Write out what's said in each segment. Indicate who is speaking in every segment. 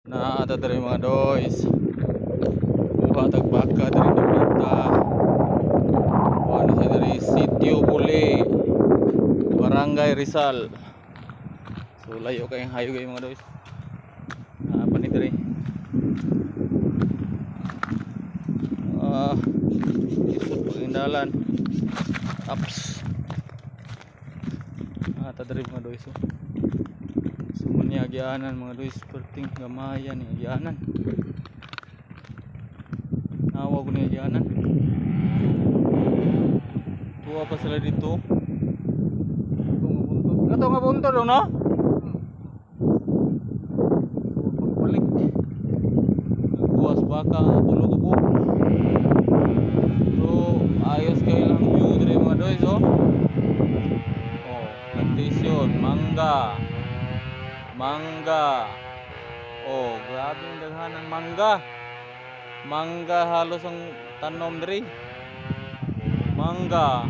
Speaker 1: Naata diri mga doys. Buha tag baka diri nabita. Ano sa diri Sitio Buli, Barangay Rizal. So layo kayong hayo kay mga doys. Apa ni diri? Isot pagindalan. Taps. Naata diri mga doys. Sumunya agyanan mga doys, perting gamayan ni agyanan. Nawa ko ni agyanan. Tuwa pa sila dito. Ito nga buntod no? Balik. Buwas baka tulog ko. So ayos kayo lang view diri mga doys oh. Oh, plantation, mangga. Mangga. Oh, grabe ang daghan ng mangga. Mangga halos ang tanom diri. Mangga.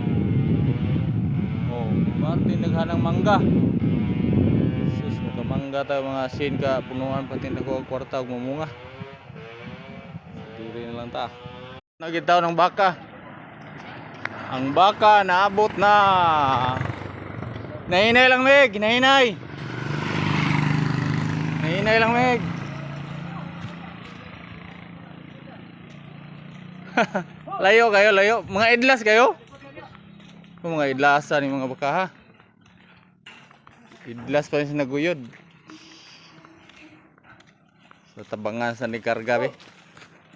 Speaker 1: Oh, parte daghan ng mangga. Sus, mangga ta mga sin ka punuan pati nako kwarta ug mamunga. Diri na lang ta. Nagitaw ng baka. Ang baka naabot na. Nahinay lang Meg, nahinay. Nahinay lang Meg. Layo kayo, layo. Mga idlas kayo? Kung mga idlasan ni mga baka ha. Idlas pa rin sinaguyod. Sa tabangan sa ni karga be.